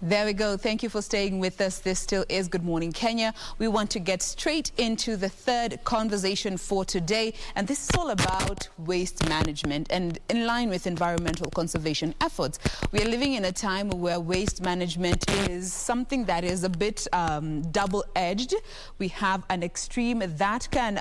There we go. Thank you for staying with us. This still is Good Morning Kenya. We want to get straight into the third conversation for today. And this is all about waste management and in line with environmental conservation efforts. We are living in a time where waste management is something that is a bit double-edged. We have an extreme that can...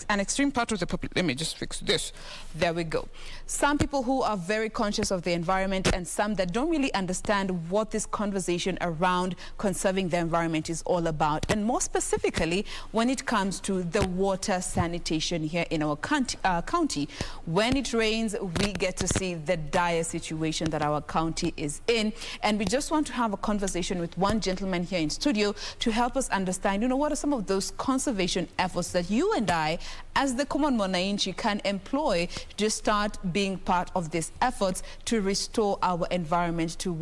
an extreme part of the population. Let me just fix this. There we go. Some people who are very conscious of the environment and some that don't really understand what this conversation around conserving the environment is all about. And more specifically, when it comes to the water sanitation here in our county. When it rains, we get to see the dire situation that our county is in. And we just want to have a conversation with one gentleman here in studio to help us understand, what are some of those conservation efforts that you and I, as the common mwananchi, can employ to start being part of these efforts to restore our environment to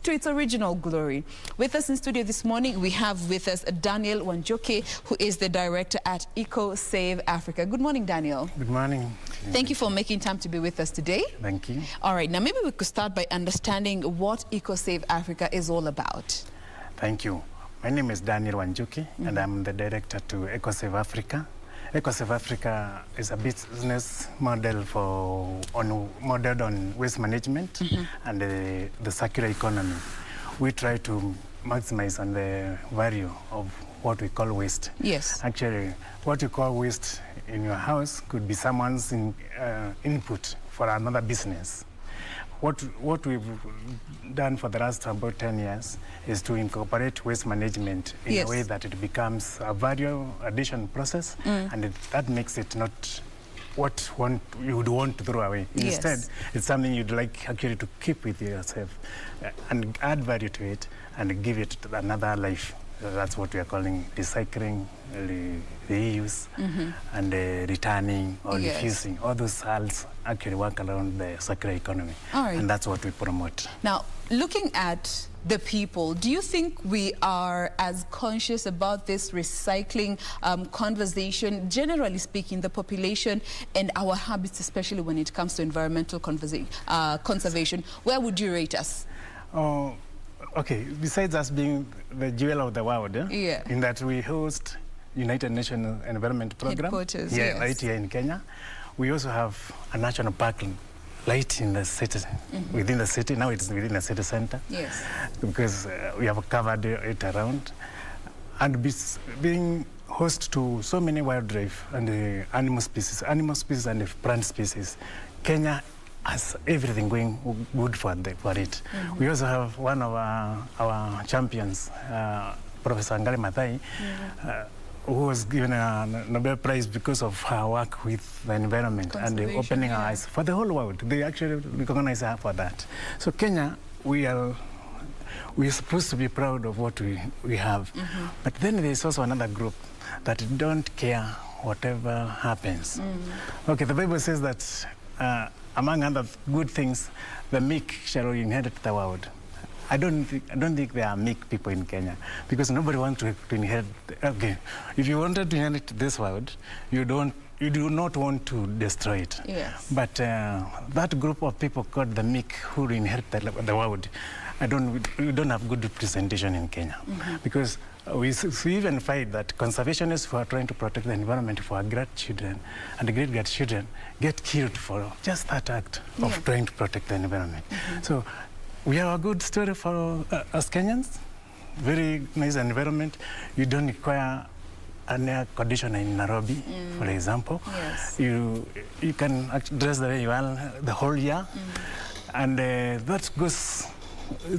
its original glory. With us in studio this morning, we have with us Daniel Wanjuki, who is the director at Eco Save Africa. Good morning, Daniel. Good morning. Thank you for making time to be with us today. Thank you. All right, now maybe we could start by understanding what Eco Save Africa is all about. Thank you. My name is Daniel Wanjuki, and I'm the director to Eco Save Africa. Eco Save Africa is a business model modeled on waste management and the circular economy. We try to maximize on the value of what we call waste. Yes. Actually, what you call waste in your house could be someone's input for another business. What we've done for the last about 10 years is to incorporate waste management in a way that it becomes a value addition process, and that makes it not what you would want to throw away. Instead, it's something you'd like actually to keep with yourself and add value to it and give it another life. That's what we are calling recycling, reuse, and returning or refusing. All those halls actually work around the circular economy. And that's what we promote. Now, looking at the people, do you think we are as conscious about this recycling conversation, generally speaking, the population and our habits, especially when it comes to environmental conservation? Where would you rate us? Okay, besides us being the jewel of the world, in that we host United Nations Environment Program, headquarters, right here in Kenya. We also have a national park right in the city, within the city. Now it's within the city center, because we have covered it around. And being host to so many wildlife and animal species and plant species, Kenya has everything going good for it. We also have one of our champions, Professor Ngale Mathai, who was given a Nobel Prize because of her work with the environment and opening our eyes for the whole world. They actually recognize her for that. So Kenya, we are supposed to be proud of what we have. But then there's also another group that don't care whatever happens. Okay, the Bible says that among other good things, the meek shall inherit the world. I don't think there are meek people in Kenya, because nobody wants to inherit. Okay, if you wanted to inherit this world, you do not want to destroy it. But that group of people called the meek who inherit the world, we don't have good representation in Kenya, because we even find that conservationists who are trying to protect the environment for our grandchildren and great-grandchildren get killed for just that act of trying to protect the environment. So we have a good story for us Kenyans, very nice environment. You don't require an air conditioner in Nairobi, for example. You can dress the way you are the whole year, and it's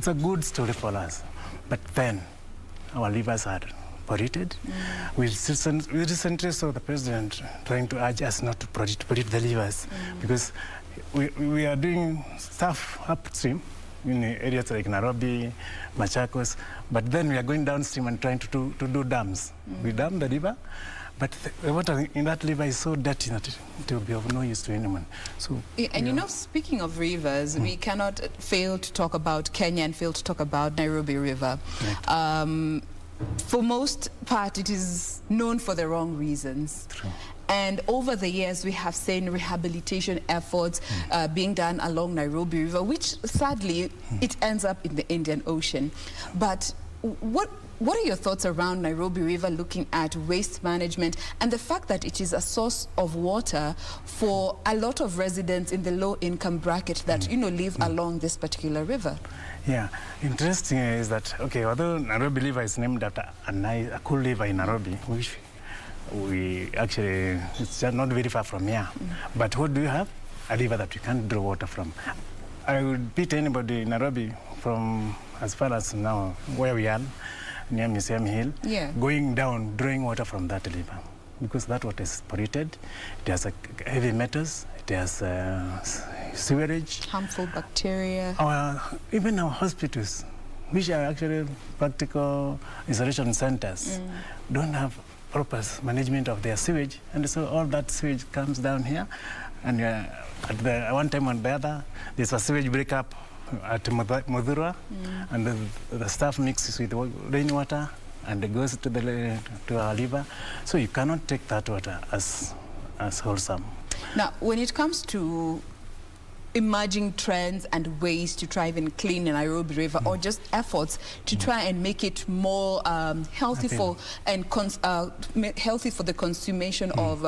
a good story for us. But then our rivers are polluted. We recently saw the president trying to urge us not to pollute the rivers, because we are doing stuff upstream in areas like Nairobi, Machakos, but then we are going downstream and trying to do dams. We dam the river, but the water in that river is so dirty that it will be of no use to anyone. So, and speaking of rivers, we cannot fail to talk about Kenya and fail to talk about Nairobi River. For most part, it is known for the wrong reasons. And over the years, we have seen rehabilitation efforts being done along Nairobi River, which sadly, it ends up in the Indian Ocean. But what are your thoughts around Nairobi River looking at waste management and the fact that it is a source of water for a lot of residents in the low-income bracket that, you know, live along this particular river? Yeah, interesting is that, okay, although Nairobi River is named after a cool river in Nairobi, which we actually, it's just not very far from here. But what do you have? A river that you can't draw water from. I would beat anybody in Nairobi from as far as now where we are, near Museum Hill, going down, drawing water from that river. Because that water is polluted, it has heavy metals, it has sewerage. Harmful bacteria. Even our hospitals, which are actually practical isolation centers, don't have proper management of their sewage. And so all that sewage comes down here. And at one time or the other, there's a sewage breakup at Mudhurwa, and the stuff mixes with rainwater and it goes to our river. So you cannot take that water as wholesome. Now, when it comes to emerging trends and ways to try and clean the Nairobi River, or just efforts to try and make it more healthy for healthy for the consumption of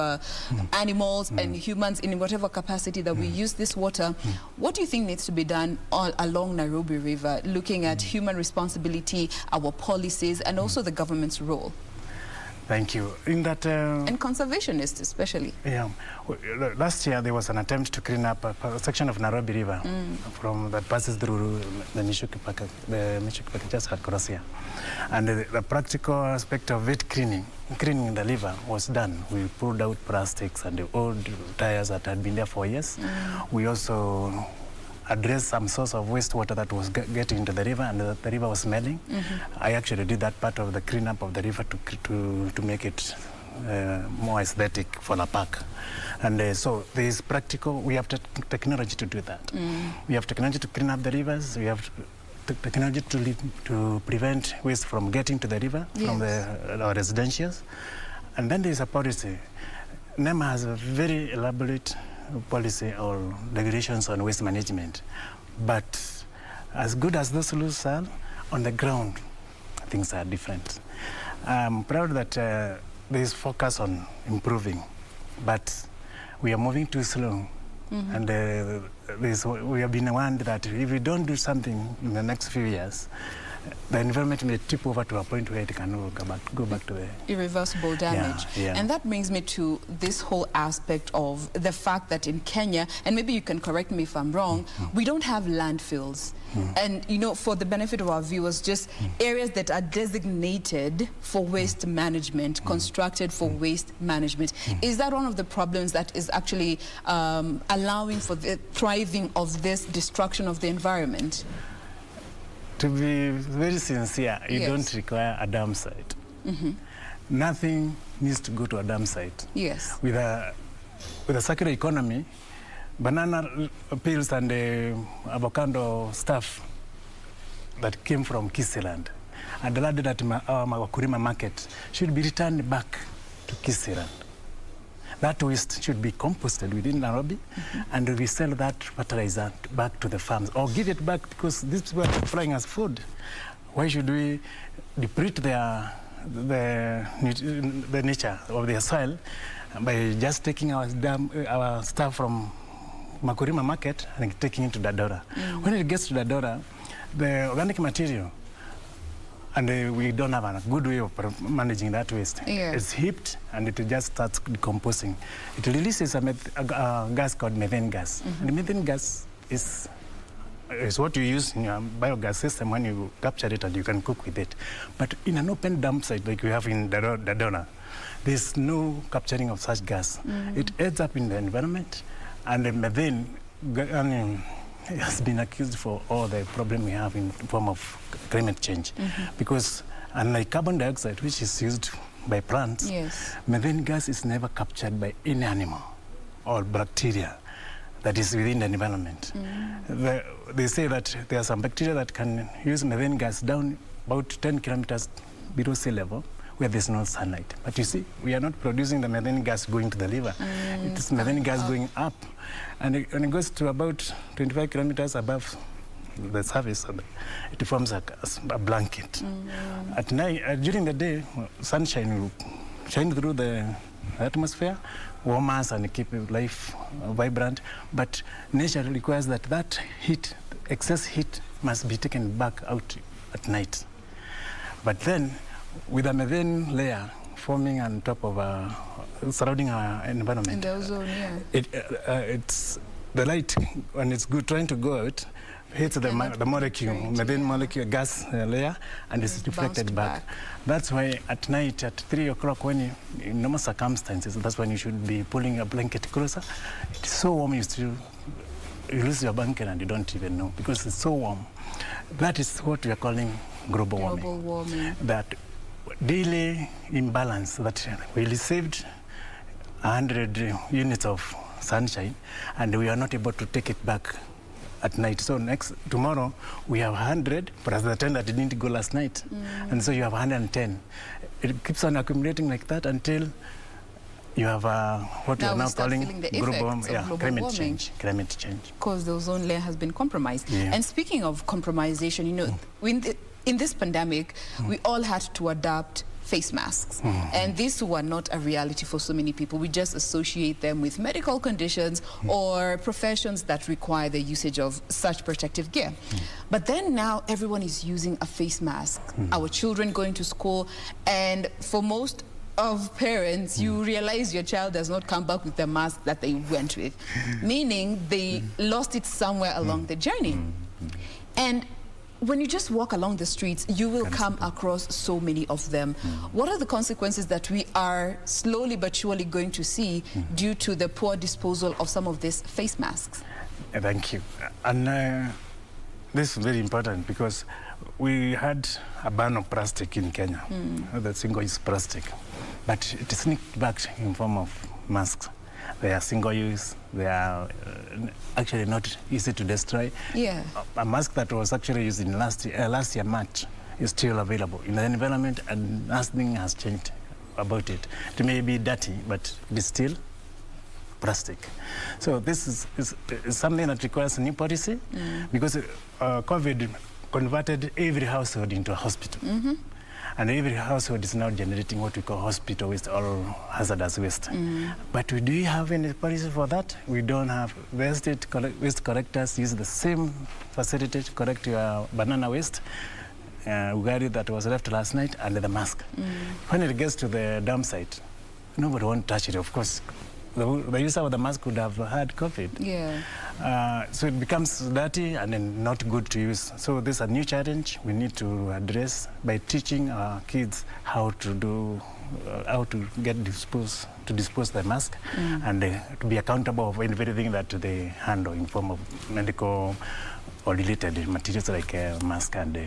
animals and humans in whatever capacity that we use this water, what do you think needs to be done along Nairobi River, looking at human responsibility, our policies, and also the government's role? Thank you. In that and conservationists especially. Yeah. Last year there was an attempt to clean up a section of Nairobi River from that passes through the Wanjuki just had crossed here. And the practical aspect of it cleaning the river was done. We pulled out plastics and the old tires that had been there for years. We also address some source of wastewater that was getting into the river, and the river was smelling. I actually did that part of the cleanup of the river to make it more aesthetic for the park. And so there is practical, we have technology to do that. We have technology to clean up the rivers, we have technology to prevent waste from getting to the river, from our residentials. And then there is a policy. NEMA has a very elaborate policy or regulations on waste management, but as good as those rules are, on the ground things are different. I'm proud that there is focus on improving, but we are moving too slow. And we have been warned that if we don't do something in the next few years, the environment may tip over to a point where it can go back to the irreversible damage. And that brings me to this whole aspect of the fact that in Kenya, and maybe you can correct me if I'm wrong, we don't have landfills. And, you know, for the benefit of our viewers, just areas that are designated for waste management, constructed for waste management. Is that one of the problems that is actually allowing for the thriving of this destruction of the environment? To be very sincere, you don't require a dam site. Nothing needs to go to a dam site. With a circular economy, banana peels and avocado stuff that came from Kisiland and landed at our Wakurima market should be returned back to Kisiland. That waste should be composted within Nairobi, and we sell that fertilizer back to the farms, or give it back, because these people are supplying us food. Why should we deplete the nature of their soil by just taking our stuff from Makurima market and taking it to Dadora? When it gets to Dadora, the organic material, and we don't have a good way of managing that waste. It's heaped and it just starts decomposing. It releases a gas called methane gas. And the methane gas is what you use in your biogas system when you capture it and you can cook with it. But in an open dump site like we have in Dadora, there's no capturing of such gas. It ends up in the environment, and the methane has been accused for all the problem we have in the form of climate change. Because unlike carbon dioxide, which is used by plants, methane gas is never captured by any animal or bacteria that is within the environment. They say that there are some bacteria that can use methane gas down about 10 kilometers below sea level, where there's no sunlight. But you see, we are not producing the methane gas going to the liver. It is methane gas going up. And when it goes to about 25 kilometers above the surface, it forms a blanket. At night, during the day, sunshine will shine through the atmosphere, warm us and keep life vibrant. But nature requires that heat, excess heat, must be taken back out at night. But then, with a methane layer forming on top of surrounding our environment, in the ozone, it's the light when it's trying to go out, hits the molecule, methane molecule, gas layer, and it's reflected back. That's why at night at 3 o'clock, when you, in normal circumstances, that's when you should be pulling a blanket closer. It's so warm, you lose your blanket and you don't even know because it's so warm. That is what we are calling global warming. That daily imbalance that we saved 100 units of sunshine and we are not able to take it back at night. So tomorrow we have 100 plus the 10 that didn't go last night. And so you have 110. It keeps on accumulating like that until you have what we are now calling global climate change. Because the ozone layer has been compromised. And speaking of compromisation, you know, in this pandemic, we all had to adapt face masks. And these were not a reality for so many people. We just associate them with medical conditions or professions that require the usage of such protective gear. But then now everyone is using a face mask. Our children going to school, and for most of parents, you realize your child does not come back with the mask that they went with, meaning they lost it somewhere along the journey. And when you just walk along the streets, you will come across so many of them. What are the consequences that we are slowly but surely going to see due to the poor disposal of some of these face masks? Thank you. And this is very important because we had a ban of plastic in Kenya, the single-use plastic, but it is sneaked back in form of masks. They are single-use, they are actually not easy to destroy. A mask that was actually used in last year March is still available in the environment and nothing has changed about it. It may be dirty, but it is still plastic. So this is something that requires a new policy because COVID converted every household into a hospital. And every household is now generating what we call hospital waste or hazardous waste. But do we have any policy for that? We don't have. The state waste collectors use the same facility to collect your banana waste, ugari that was left last night, and the mask. When it gets to the dump site, nobody won't touch it, of course. The user of the mask could have had COVID. So it becomes dirty and then not good to use. So this is a new challenge we need to address by teaching our kids how to dispose the mask and to be accountable for everything that they handle in form of medical or related materials like mask and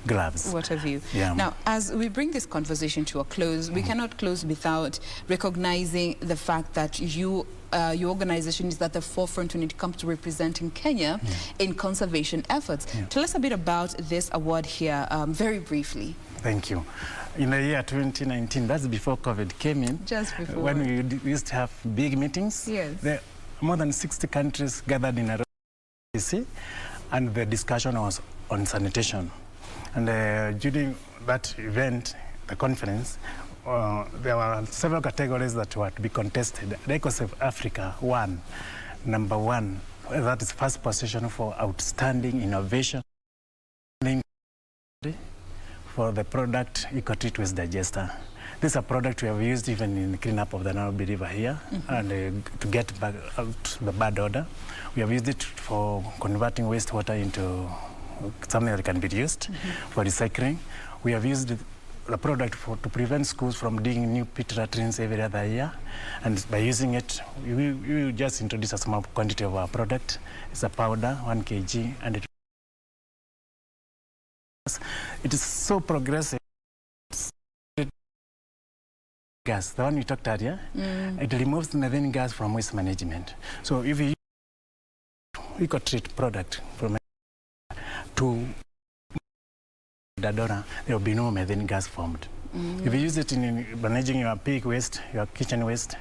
gloves. What have you. Now, as we bring this conversation to a close, we cannot close without recognizing the fact that your organization is at the forefront when it comes to representing Kenya in conservation efforts. Tell us a bit about this award here, very briefly. Thank you. In the year 2019, that's before COVID came in. Just before. When we used to have big meetings. There more than 60 countries gathered in Nairobi, KBC, and the discussion was on sanitation. And during that event, the conference, there were several categories that were to be contested. Records of Africa won, number 1. That is first position for outstanding innovation for the product EcoTreat Waste Digester. This is a product we have used even in the cleanup of the Nairobi River here, and to get back out the bad odor. We have used it for converting wastewater into something that can be used for recycling. We have used the product to prevent schools from digging new pit latrines every other year. And by using it, we will just introduce a small quantity of our product. It's a powder, 1 kg, and it is so progressive. Gas, the one we talked earlier, it removes the methane gas from waste management. So if you use EcoTreat product from to the donor, there will be no methane gas formed. If you use it in managing your pig waste, your kitchen waste,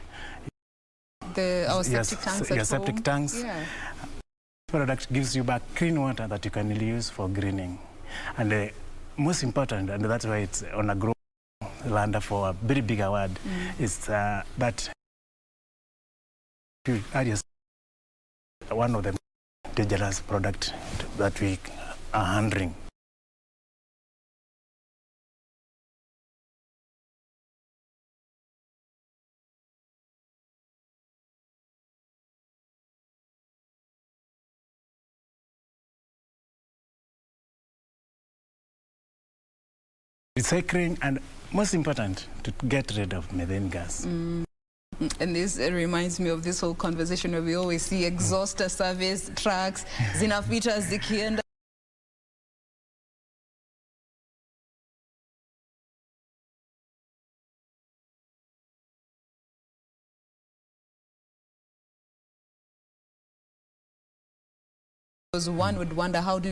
our septic tanks at your septic home. tanks, yeah. product gives you back clean water that you can use for greening. And the most important, and that's why it's on a growth land for a very big award, is that one of the dangerous products that we are handling. Recycling, and most important, to get rid of methane gas. And this reminds me of this whole conversation where we always see exhauster service trucks, zinapita zikienda. One would wonder, how do